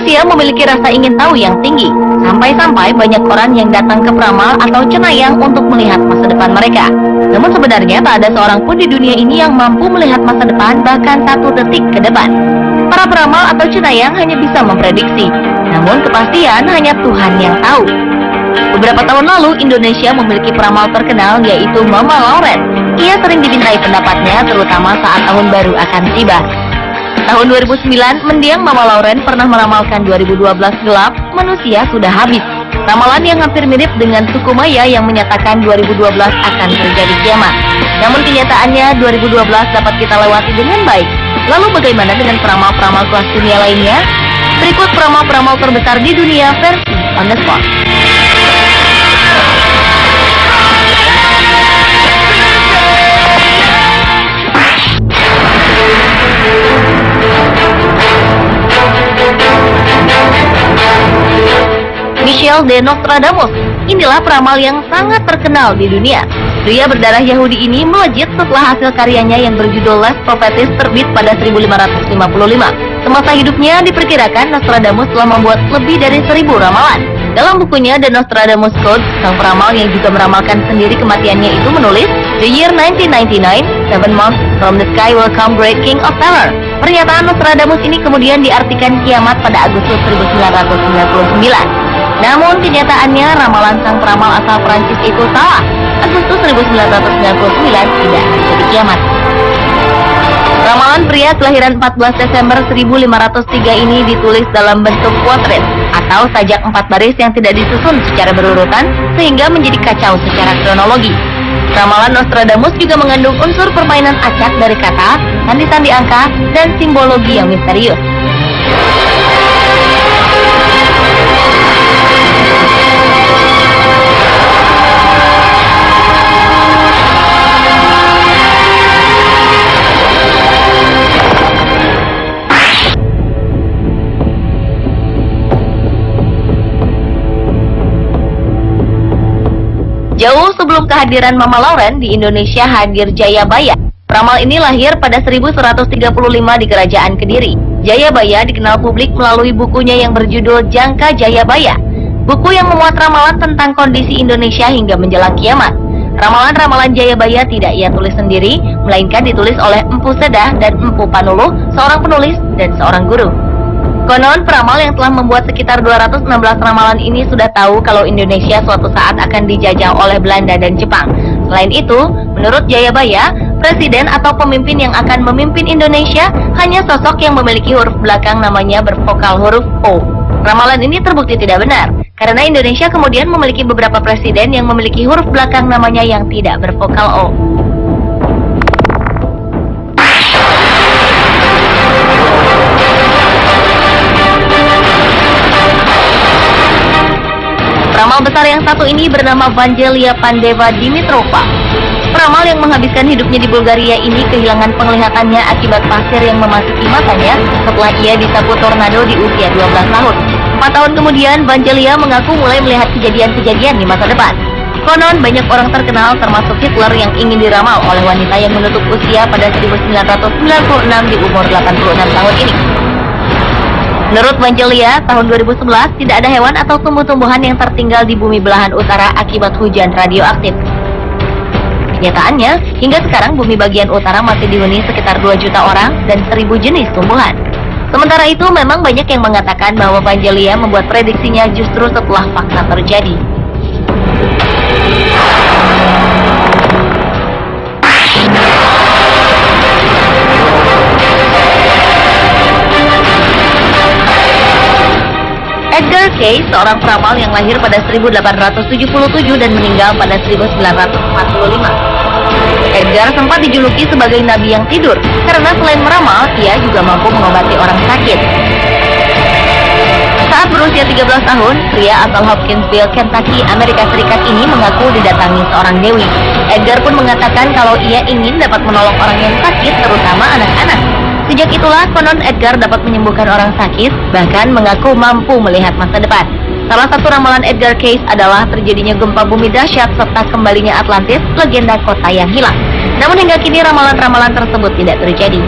Manusia memiliki rasa ingin tahu yang tinggi, sampai-sampai banyak orang yang datang ke peramal atau cenayang untuk melihat masa depan mereka. Namun sebenarnya tak ada seorang pun di dunia ini yang mampu melihat masa depan bahkan 1 detik ke depan. Para peramal atau cenayang hanya bisa memprediksi, namun kepastian hanya Tuhan yang tahu. Beberapa tahun lalu, Indonesia memiliki peramal terkenal yaitu Mama Lauren. Ia sering dimintai pendapatnya terutama saat tahun baru akan tiba. Tahun 2009, mendiang Mama Lauren pernah meramalkan 2012 gelap, manusia sudah habis. Ramalan yang hampir mirip dengan suku Maya yang menyatakan 2012 akan terjadi kiamat. Namun kenyataannya 2012 dapat kita lewati dengan baik. Lalu bagaimana dengan peramal-peramal kelas dunia lainnya? Berikut peramal-peramal terbesar di dunia versi On The Spot. Michel de Nostradamus, inilah peramal yang sangat terkenal di dunia. Pria berdarah Yahudi ini melejit setelah hasil karyanya yang berjudul Les Prophéties terbit pada 1555. Semasa hidupnya diperkirakan Nostradamus telah membuat lebih dari 1000 ramalan. Dalam bukunya The Nostradamus Code, sang peramal yang juga meramalkan sendiri kematiannya itu menulis, "The year 1999, 7 months from the sky will come great king of terror." Pernyataan Nostradamus ini kemudian diartikan kiamat pada Agustus 1999. Namun kenyataannya ramalan sang peramal asal Prancis itu salah. Agustus 1999 tidak terjadi kiamat. Ramalan pria kelahiran 14 Desember 1503 ini ditulis dalam bentuk kuadrat atau sajak 4 baris yang tidak disusun secara berurutan sehingga menjadi kacau secara kronologi. Ramalan Nostradamus juga mengandung unsur permainan acak dari kata, sandi-sandi angka, dan simbologi yang misterius. Jauh sebelum kehadiran Mama Lauren, di Indonesia hadir Jayabaya. Peramal ini lahir pada 1135 di Kerajaan Kediri. Jayabaya dikenal publik melalui bukunya yang berjudul Jangka Jayabaya, buku yang memuat ramalan tentang kondisi Indonesia hingga menjelang kiamat. Ramalan-ramalan Jayabaya tidak ia tulis sendiri, melainkan ditulis oleh Empu Sedah dan Empu Panuluh, seorang penulis dan seorang guru. Konon, peramal yang telah membuat sekitar 216 ramalan ini sudah tahu kalau Indonesia suatu saat akan dijajah oleh Belanda dan Jepang. Selain itu, menurut Jayabaya, presiden atau pemimpin yang akan memimpin Indonesia hanya sosok yang memiliki huruf belakang namanya bervokal huruf O. Ramalan ini terbukti tidak benar, karena Indonesia kemudian memiliki beberapa presiden yang memiliki huruf belakang namanya yang tidak bervokal O. Peramal besar yang satu ini bernama Vangelia Pandeva Dimitrova. Peramal yang menghabiskan hidupnya di Bulgaria ini kehilangan penglihatannya akibat pasir yang memasuki matanya setelah ia disapu tornado di usia 12 tahun. 4 tahun kemudian, Vangelia mengaku mulai melihat kejadian-kejadian di masa depan. Konon, banyak orang terkenal termasuk Hitler yang ingin diramal oleh wanita yang menutup usia pada 1996 di umur 86 tahun ini. Menurut Vangelia, tahun 2011 tidak ada hewan atau tumbuh-tumbuhan yang tertinggal di bumi belahan utara akibat hujan radioaktif. Kenyataannya, hingga sekarang bumi bagian utara masih dihuni sekitar 2 juta orang dan 1000 jenis tumbuhan. Sementara itu, memang banyak yang mengatakan bahwa Vangelia membuat prediksinya justru setelah fakta terjadi. Edgar Cayce, seorang peramal yang lahir pada 1877 dan meninggal pada 1945. Edgar sempat dijuluki sebagai nabi yang tidur, karena selain meramal, ia juga mampu mengobati orang sakit. Saat berusia 13 tahun, pria asal Hopkinsville, Kentucky, Amerika Serikat ini mengaku didatangi seorang dewi. Edgar pun mengatakan kalau ia ingin dapat menolong orang yang sakit, terutama anak-anak. Sejak itulah konon Edgar dapat menyembuhkan orang sakit, bahkan mengaku mampu melihat masa depan. Salah satu ramalan Edgar Cayce adalah terjadinya gempa bumi dahsyat serta kembalinya Atlantis, legenda kota yang hilang. Namun hingga kini ramalan-ramalan tersebut tidak terjadi.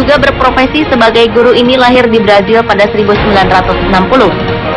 juga berprofesi sebagai guru ini lahir di Brazil pada 1960.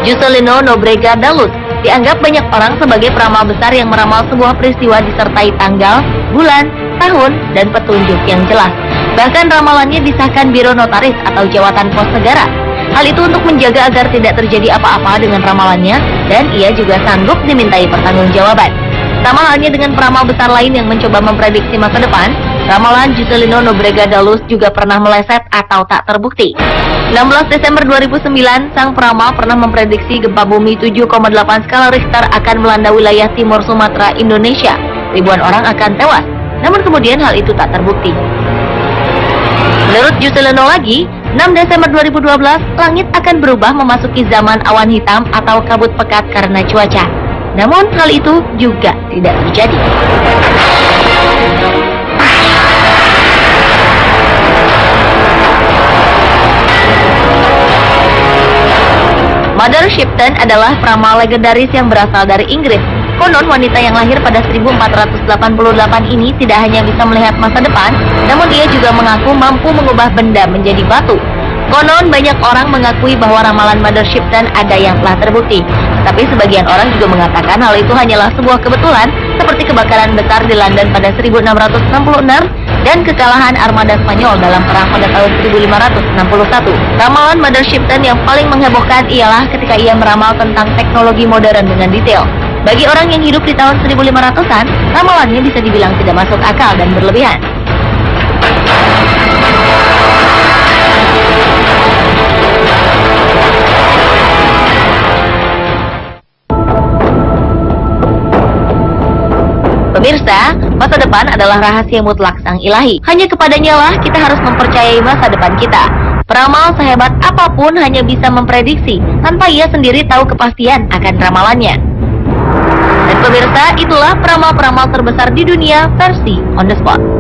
Juscelino Nóbrega da Luz dianggap banyak orang sebagai peramal besar yang meramal sebuah peristiwa disertai tanggal, bulan, tahun, dan petunjuk yang jelas. Bahkan ramalannya disahkan Biro Notaris atau Jawatan Pos Negara. Hal itu untuk menjaga agar tidak terjadi apa-apa dengan ramalannya, dan ia juga sanggup dimintai pertanggungjawaban. Sama halnya dengan peramal besar lain yang mencoba memprediksi masa depan, ramalan Juscelino Nóbrega da Luz juga pernah meleset atau tak terbukti. 16 Desember 2009, sang peramal pernah memprediksi gempa bumi 7,8 skala Richter akan melanda wilayah timur Sumatera, Indonesia. Ribuan orang akan tewas, namun kemudian hal itu tak terbukti. Menurut Juscelino lagi, 6 Desember 2012, langit akan berubah memasuki zaman awan hitam atau kabut pekat karena cuaca. Namun hal itu juga tidak terjadi. Mother Shipton adalah peramal legendaris yang berasal dari Inggris. Konon wanita yang lahir pada 1488 ini tidak hanya bisa melihat masa depan, namun ia juga mengaku mampu mengubah benda menjadi batu. Konon banyak orang mengakui bahwa ramalan Mother Shipton ada yang telah terbukti, tetapi sebagian orang juga mengatakan hal itu hanyalah sebuah kebetulan, seperti kebakaran besar di London pada 1666 dan kekalahan armada Spanyol dalam perang pada tahun 1561. Ramalan Mother Shipton yang paling menghebohkan ialah ketika ia meramal tentang teknologi modern dengan detail. Bagi orang yang hidup di tahun 1500-an, ramalannya bisa dibilang tidak masuk akal dan berlebihan. Pemirsa, masa depan adalah rahasia mutlak Sang Ilahi. Hanya kepadanya lah kita harus mempercayai masa depan kita. Peramal sehebat apapun hanya bisa memprediksi tanpa ia sendiri tahu kepastian akan ramalannya. Dan pemirsa, itulah peramal-peramal terbesar di dunia versi On The Spot.